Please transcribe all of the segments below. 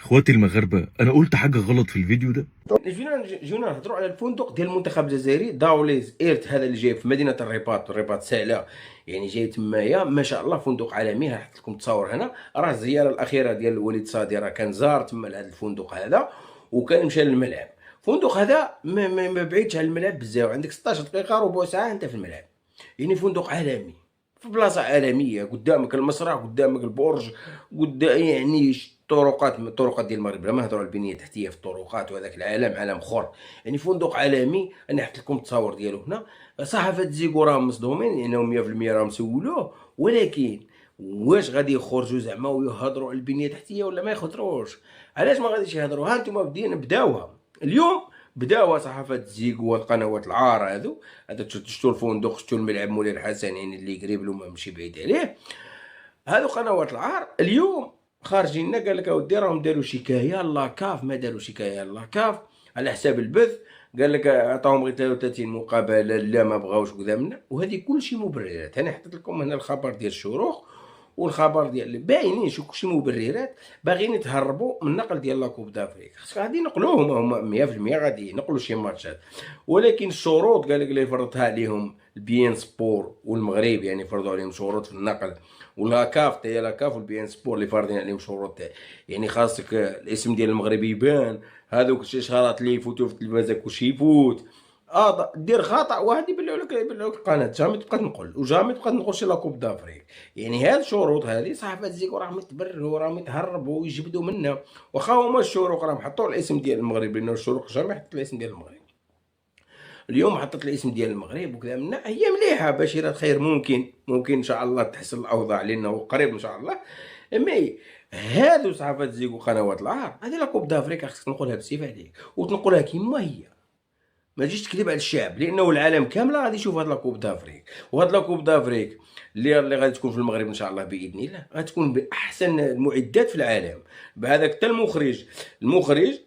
اخواتي المغاربه، انا قلت حاجه غلط في الفيديو ده؟ جينا نهضروا على الفندق ديال المنتخب الجزائري داوليز ايرت، هذا اللي جاي في مدينه الرباط سهله. يعني جاي تمايا ما شاء الله، فندق عالمي. هحط لكم التصاور هنا. راه الزياره الاخيره ديال الوليد صادي راه كان زار تما لهذا الفندق هذا، وكان مشى للملعب. الفندق هذا ما بعيدش على الملعب بزاف، عندك 16 دقيقه ربع ساعه انت في الملعب. يعني فندق عالمي في بلاصه عالميه، قدامك المسرح، قدامك البرج، قدام يعني الطرقات ديال المغرب. لا ما نهضروا على البنيه التحتيه في الطرقات، وهذاك العالم عالم اخر. يعني فندق عالمي. انا حطيت لكم التصاور ديالو هنا. صحافه زيكو راهم مصدومين لانهم 100% راهم سولوه، ولكن واش غادي يخرجوا زعما ويهضروا على البنيه التحتيه ولا ما يخضروش؟ علاش ما غاديش يهضروا؟ ها انتم بداوها اليوم، بداوها صحافه زيكو والقنوات العار هذا شفتوا الفندق، شفتوا الملعب مولاي الحسن، يعني اللي قريب له ماشي بعيد عليه. هادو قنوات العار اليوم خارجين لنا، قال لك اودي راهم داروا شكايه لاكاف. ما داروا شكايه لاكاف على حساب البث، قال لك عطاهم غير 33 مقابله، لا ما بغاوش قدامنا. وهذه كلشي مبررات. انا حطيت لكم هنا الخبر ديال الشروق والخبر ديال باينين، شو كلشي مبررات. باغيين يتهربوا من النقل ديال لاكوب دافريك. غادي ينقلوهم هما 100%، غادي ينقلوا شي ماتشات، ولكن الشروط قال لك اللي فرضها عليهم البيان سبور والمغرب، يعني فرضوا عليهم شروط في النقل. ولاكاف هي لاكاف والبيان سبور اللي فارضين عليهم شروط. يعني خاصك الاسم ديال المغرب يبان، هذوك الاشهارات اللي يفوتوا في التلفازه كلشي يفوت. دير خطا واحد يبلعوا لك القناه، جامي تبقى تنقل وجامي تبقى تنقل شي لاكوب دافريك. يعني هاد الشروط هذه صحافه زيكو راهم يتبرروا، راهم يتهربوا ويجبدوا منا. واخا هما الشروق راهم حطوا الاسم ديال المغرب، لانه الشروق جامي حط الاسم ديال المغرب. اليوم حطت الاسم ديال المغرب وكذا منا، هي مليحه بشيره خير. ممكن ان شاء الله تحسن الاوضاع لانه قريب ان شاء الله. مي هادو صحافه زيكو قنوات العار، هذه لاكوب دافريك خصك تنقلها بالسيف عليك وتنقلها كيما هي. ما تجيش تكذب على الشعب، لانه العالم كامله غادي يشوف هاد لاكوب دافريك. وهاد لاكوب دافريك اللي غادي تكون في المغرب ان شاء الله باذن الله، غتكون باحسن المعدات في العالم. بهذاك حتى المخرج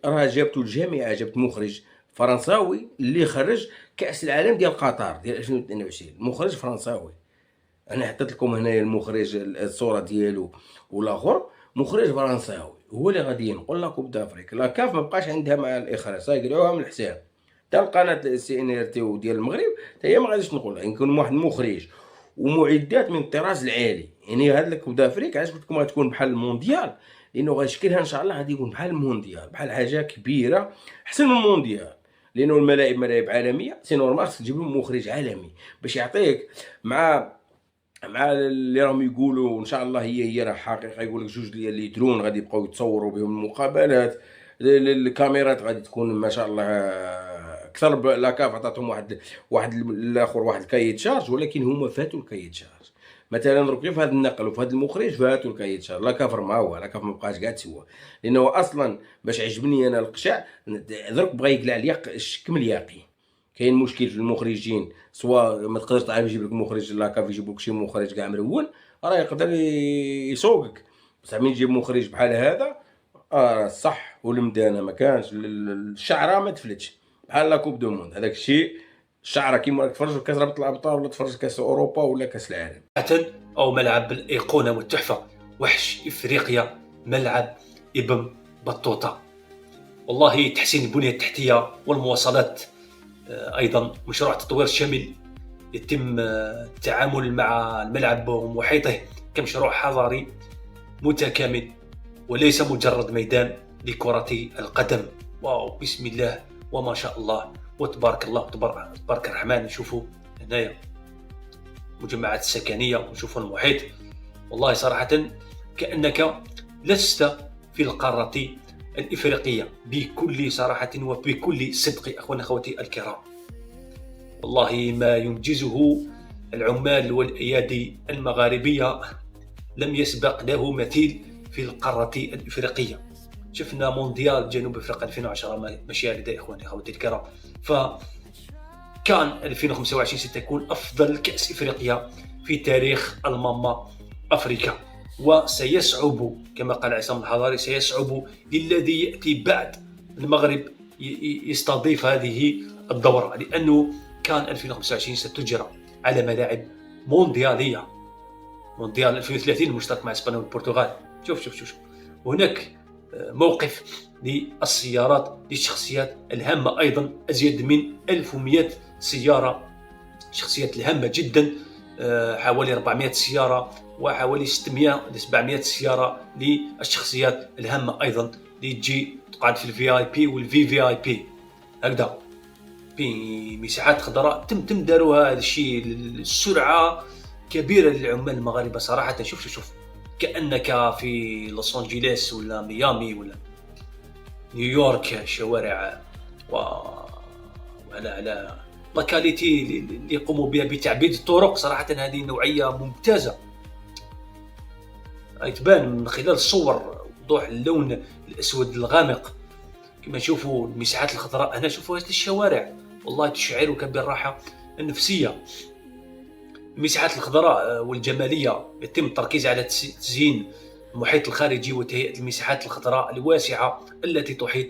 راه جابته الجامعه، جابت مخرج فرنساوي اللي خرج كاس العالم ديال قطر ديال 2022، مخرج فرنساوي. انا حطيت لكم هنايا المخرج الصوره ديالو، والاخر مخرج فرنساوي هو اللي غادي ينقل لاكوب دافريك. لا كاف ما بقاش عندها مع الاخراج، صايقلعوها من الحساب. حتى القناه سي ان ار تي ديال المغرب حتى هي ما غاديش تنقلها. يكون واحد المخرج ومعدات من الطراز العالي. يعني هاد لاكوب دافريك علاش قلت لكم غتكون بحال المونديال، لانه غيشكلها ان شاء الله غادي يكون بحال المونديال، بحال حاجه كبيره احسن من المونديال. لانه ملاعب عالميه، سي نورمال خصك تجيب لهم مخرج عالمي باش يعطيك مع اللي راهم يقولوا ان شاء الله هي راه حقيقه. يقول لك جوج ديال لي درون غادي يبقاو يتصوروا بهم المقابلات. الكاميرات غادي تكون ما شاء الله اكثر. لاكاف عطاتهم واحد الاخر واحد الكايت شارج، ولكن هما فاتوا الكايت شارج. مثلا درك في هذا النقل وفي هذا المخرج فاتوا الكايت شارج. لاكاف ما هو لاكاف ما بقاش كاع تسوى، لانه اصلا باش عجبني انا القشع درك بغا يقلع ليا الشك من اليقين. كاين مشكل في المخرجين، سواء ما تقدرش تعرف يجيب لك مخرج لاكاف، يجيب لك شي مخرج كاع مرون راه يقدر يسوقك. بصح مين يجيب مخرج بحال هذا صح والمدانه ما كانش، الشعره ما تفلتش بحال لا كوب دو موند. هذاك الشيء الشعره كيما راك تفرج في كاس رابطه الابطال ولا تفرج كاس اوروبا ولا كاس العالم. أو ملعب الأيقونة والتحفة وحش إفريقيا، ملعب ابن بطوطة. والله تحسين البنية التحتية والمواصلات، أيضا مشروع تطوير شامل يتم التعامل مع الملعب ومحيطه كمشروع حضاري متكامل، وليس مجرد ميدان لكرة القدم. واو، بسم الله وما شاء الله وتبارك الله تبارك الرحمن. نشوفوا هنايا مجمعات السكنية ونشوفوا المحيط. والله صراحة كأنك لست في القارة الإفريقية، بكل صراحة وبكل صدق أخواني أخواتي الكرام. والله ما ينجزه العمال والأيادي المغاربية لم يسبق له مثيل في القارة الإفريقية. شفنا مونديال جنوب أفريقيا 2010 مشاهد يا إخواني أخواتي الكرام، فكان 2025 ستكون أفضل كأس إفريقيا في تاريخ الماما أفريكا. وسيصعب كما قال عصام الحضاري، سيصعب للذي يأتي بعد المغرب يستضيف هذه الدورة، لأنه كان 2025 ستجرى على ملاعب مونديالية. مونديال 2030 المشترك مع اسبانيا والبرتغال. شوف وهناك موقف للسيارات للشخصيات الهامة، أيضا أزيد من 1100 سيارة، شخصيات الهامة جدا، حوالي 400 سيارة وحوالي 600 ل 700 سيارة للشخصيات الهامة أيضا اللي تجي تقعد في الفي اي بي والفي في اي بي. هكذا في مساحات خضراء تم داروها هذا الشيء. السرعة كبيرة للعمال المغاربة صراحة. شوف كأنك في لوس أنجلوس ولا ميامي ولا نيويورك، شوارع وعلى لاكاليتي اللي يقوموا بها بتعبيد الطرق. صراحة هذه نوعية ممتازة، تبان من خلال الصور وضوح اللون الأسود الغامق. كما نشوفوا المساحات الخضراء هنا، شوفوا هذه الشوارع والله تشعرك بالراحة النفسية. المساحات الخضراء والجمالية يتم التركيز على تزيين المحيط الخارجي وتهيئة المساحات الخضراء الواسعة التي تحيط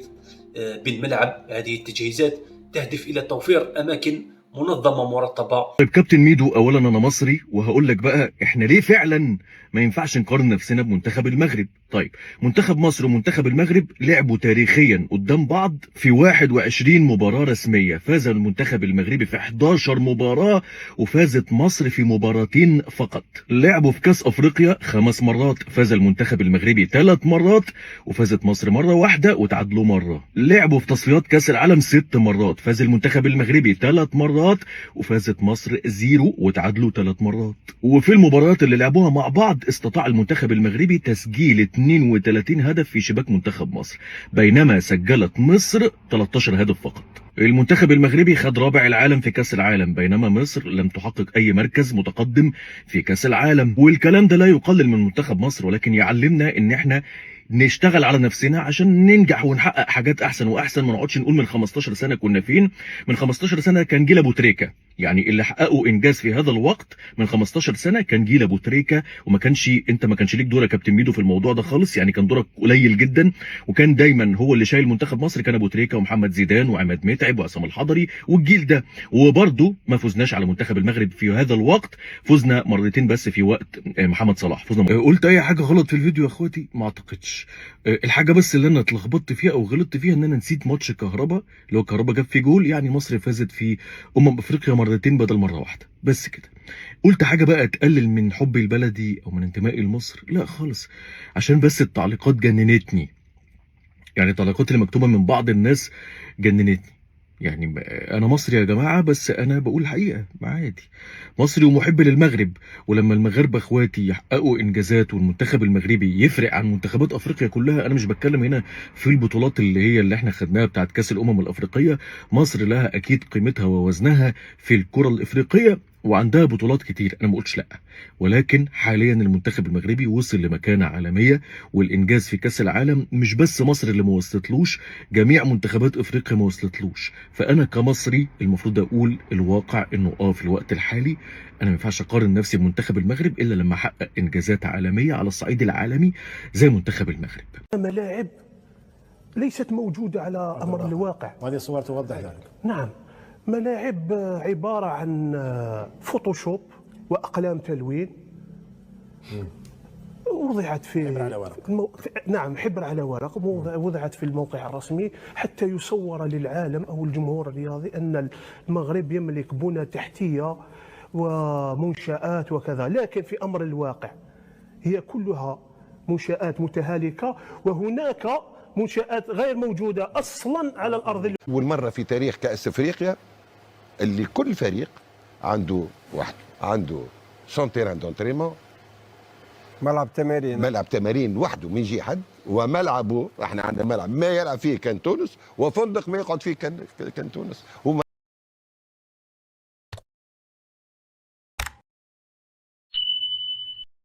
بالملعب. هذه التجهيزات تهدف إلى توفير أماكن منظمة مرتبة. طيب كابتن ميدو، اولا انا مصري وهقول لك بقى احنا ليه فعلا ما ينفعش نقارن نفسنا بمنتخب المغرب. طيب منتخب مصر ومنتخب المغرب لعبوا تاريخيا قدام بعض في 21 مباراة رسمية. فاز المنتخب المغربي في 11 مباراة وفازت مصر في مباراتين فقط. لعبوا في كاس افريقيا 5 مرات، فاز المنتخب المغربي 3 مرات وفازت مصر مرة واحدة وتعادلوا مرة. لعبوا في تصفيات كاس العالم 6 مرات، فاز المنتخب المغربي 3 مرات وفازت مصر 0 وتعادلوا 3 مرات. وفي المباريات اللي لعبوها مع بعض استطاع المنتخب المغربي تسجيل 32 هدف في شباك منتخب مصر، بينما سجلت مصر 13 هدف فقط. المنتخب المغربي خد رابع العالم في كاس العالم، بينما مصر لم تحقق اي مركز متقدم في كاس العالم. والكلام ده لا يقلل من منتخب مصر، ولكن يعلمنا ان احنا نشتغل على نفسنا عشان ننجح ونحقق حاجات احسن واحسن. ما نقعدش نقول من 15 سنه كنا فين. من 15 سنه كان جيل ابو تريكه، يعني اللي حققوا انجاز في هذا الوقت من 15 سنه كان جيل ابو تريكه، وما كانش ما كانش ليك دور يا كابتن ميدو في الموضوع ده خالص، يعني كان دورك قليل جدا. وكان دايما هو اللي شايل منتخب مصر كان ابو تريكه ومحمد زيدان وعماد متعب وعصام الحضري والجيل ده. وبرده ما فزناش على منتخب المغرب في هذا الوقت، فزنا مرتين بس في وقت محمد صلاح فزنا. قلت اي حاجه غلط في الفيديو يا اخواتي؟ ما اعتقدش. الحاجه بس اللي انا اتلخبطت فيها او غلطت فيها ان انا نسيت ماتش كهربا، اللي هو كهربا جاب فيه جول، يعني مصر فازت في افريقيا مرتين بدل مره واحده بس كده. قلت حاجه بقى تقلل من حبي البلدي او من انتمائي لمصر؟ لا خالص، عشان بس التعليقات جننتني. يعني التعليقات اللي مكتوبه من بعض الناس جننتني. يعني انا مصري يا جماعه، بس انا بقول الحقيقه عادي، مصري ومحب للمغرب. ولما المغاربه اخواتي يحققوا انجازات والمنتخب المغربي يفرق عن منتخبات افريقيا كلها، انا مش بتكلم هنا في البطولات اللي احنا خدناها بتاعت كاس الامم الافريقيه. مصر لها اكيد قيمتها ووزنها في الكره الافريقيه وعندها بطولات كتير، انا ما قلتش لا، ولكن حاليا المنتخب المغربي وصل لمكانه عالميه، والانجاز في كاس العالم مش بس مصر اللي ما وصلتلوش، جميع منتخبات افريقيا ما وصلتلوش. فانا كمصري المفروض اقول الواقع انه في الوقت الحالي انا ما ينفعش اقارن نفسي بمنتخب المغرب الا لما احقق انجازات عالميه على الصعيد العالمي زي منتخب المغرب. ملاعب ليست موجوده على امر الواقع، وهذه الصور توضح ذلك. نعم، ملاعب عباره عن فوتوشوب واقلام تلوين وضعت في حبر على ورق. نعم، حبر على ورق، وضعت في الموقع الرسمي حتى يصور للعالم او الجمهور الرياضي ان المغرب يملك بنى تحتيه ومنشآت وكذا. لكن في امر الواقع هي كلها منشآت متهالكه، وهناك منشآت غير موجوده اصلا على الارض. والمره في تاريخ كاس افريقيا اللي كل فريق عنده سون تيران دونتريمون، ملعب تمارين وحده من جهه، وملعبه احنا عندنا ملعب ما يلعب فيه كان تونس، وفندق ما يقعد فيه كان تونس. هما